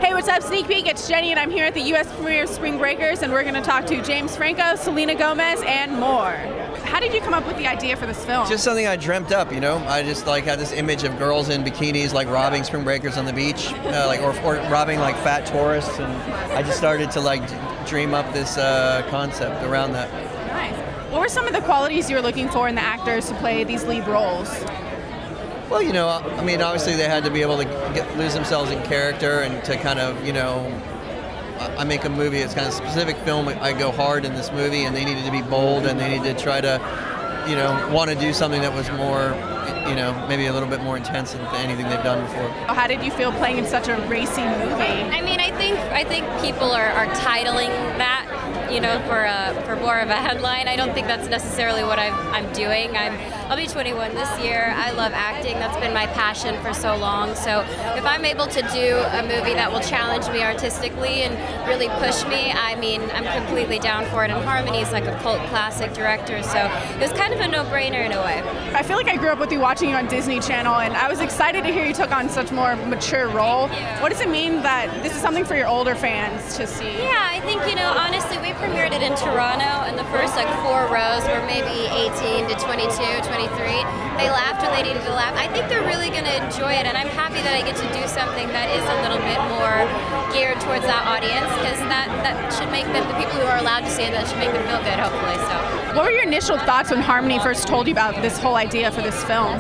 Hey, what's up, Sneak Peek? It's Jenny, and I'm here at the U.S. premiere of Spring Breakers, and we're going to talk to James Franco, Selena Gomez, and more. How did you come up with the idea for this film? Just something I dreamt up, you know. I just had this image of girls in bikinis, like robbing spring breakers on the beach, or robbing like fat tourists, and I just started to dream up this concept around that. Nice. What were some of the qualities you were looking for in the actors to play these lead roles? Well, you know, I mean, obviously they had to be able to lose themselves in character and to kind of, you know, I make a movie, it's kind of a specific film, I go hard in this movie, and they needed to be bold, and they needed to try to, you know, want to do something that was more, you know, maybe a little bit more intense than anything they've done before. How did you feel playing in such a racy movie? I mean, I think people are titling that, you know, for more of a headline. I don't think that's necessarily what I'm doing. I'll be 21 this year. I love acting. That's been my passion for so long. So if I'm able to do a movie that will challenge me artistically and really push me, I mean, I'm completely down for it. And Harmony's like a cult classic director, so it was kind of a no-brainer in a way. I feel like I grew up with you watching you on Disney Channel, and I was excited to hear you took on such more mature role. What does it mean that this is something for your older fans to see? Yeah, I think, you know, honestly, we premiered it in Toronto, and the first like 4 rows were maybe 18 to 22, 23. They laughed when they needed to laugh. I think they're really going to enjoy it, and I'm happy that I get to do something that is a little bit more geared towards that audience, because that should make them, the people who are allowed to see it, that should make them feel good, hopefully. So. What were your initial thoughts when Harmony first told you about this whole idea for this film?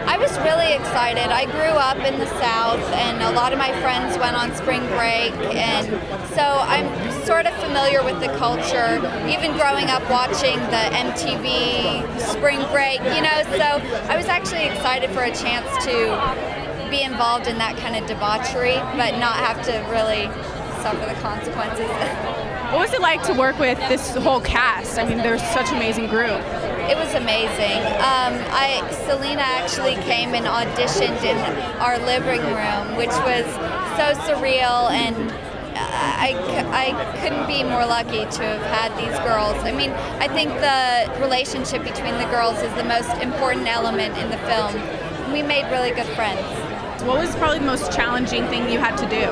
I was really excited. I grew up in the South, and a lot of my friends went on spring break, and so I'm sort of familiar with the culture, even growing up watching the MTV Spring Break, you know, so I was actually excited for a chance to be involved in that kind of debauchery, but not have to really suffer the consequences. What was it like to work with this whole cast? I mean, they're such an amazing group. It was amazing. Selena actually came and auditioned in our living room, which was so surreal, and I couldn't be more lucky to have had these girls. I mean, I think the relationship between the girls is the most important element in the film. We made really good friends. What was probably the most challenging thing you had to do?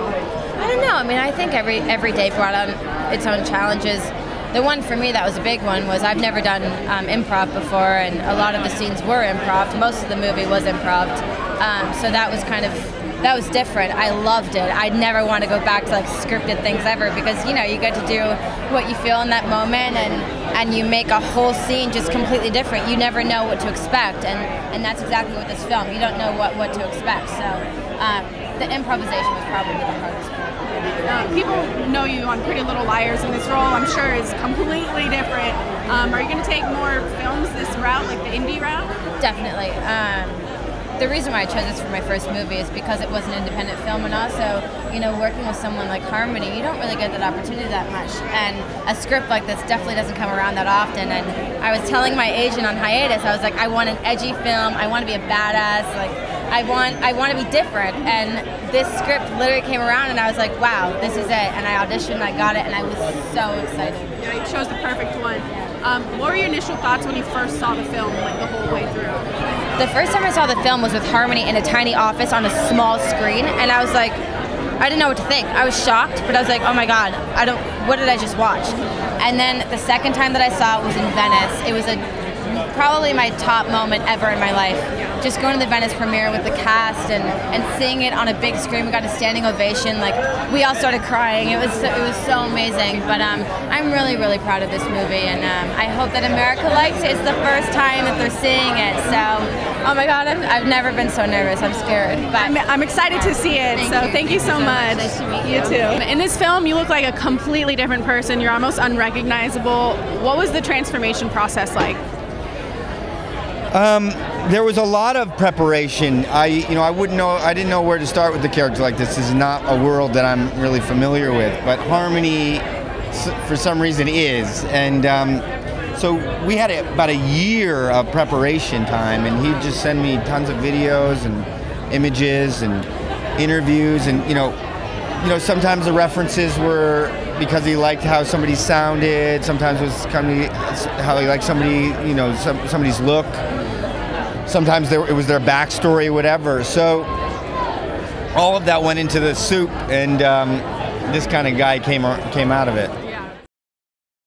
I don't know. I mean, I think every day brought on its own challenges. The one for me that was a big one was I've never done improv before, and a lot of the scenes were improv. Most of the movie was improv, so that was different. I loved it. I'd never want to go back to like scripted things ever, because you know you get to do what you feel in that moment, and you make a whole scene just completely different. You never know what to expect, and that's exactly what this film. You don't know what to expect. So the improvisation was probably the hardest part. People know you on Pretty Little Liars, and this role, I'm sure, is completely different. Are you going to take more films this route, like the indie route? Definitely. The reason why I chose this for my first movie is because it was an independent film, and also, you know, working with someone like Harmony, you don't really get that opportunity that much. And a script like this definitely doesn't come around that often. And I was telling my agent on hiatus, I was like, I want an edgy film. I want to be a badass. Like, I want to be different. And this script literally came around, and I was like, wow, this is it. And I auditioned, I got it, and I was so excited. Yeah, you chose the perfect one. What were your initial thoughts when you first saw the film, like the whole way through? The first time I saw the film was with Harmony in a tiny office on a small screen, and I was like, I didn't know what to think. I was shocked, but I was like, oh my God, what did I just watch? And then the second time that I saw it was in Venice. It was probably my top moment ever in my life. Just going to the Venice premiere with the cast and seeing it on a big screen. We got a standing ovation. Like, we all started crying. It was so amazing. But I'm really, really proud of this movie, and I hope that America likes it. It's the first time that they're seeing it. So, oh my God, I've never been so nervous. I'm scared. But I'm excited to see it. Thank you so much. Nice to meet you. You too. In this film, you look like a completely different person. You're almost unrecognizable. What was the transformation process like? There was a lot of preparation. I didn't know where to start with the character like this. This is not a world that I'm really familiar with, but Harmony, for some reason, is. And so we had about a year of preparation time, and he'd just send me tons of videos and images and interviews, and you know, sometimes the references were because he liked how somebody sounded. Sometimes it was kind of how he liked somebody, you know, somebody's look. Sometimes it was their backstory, whatever. So all of that went into the soup, and this kind of guy came out of it.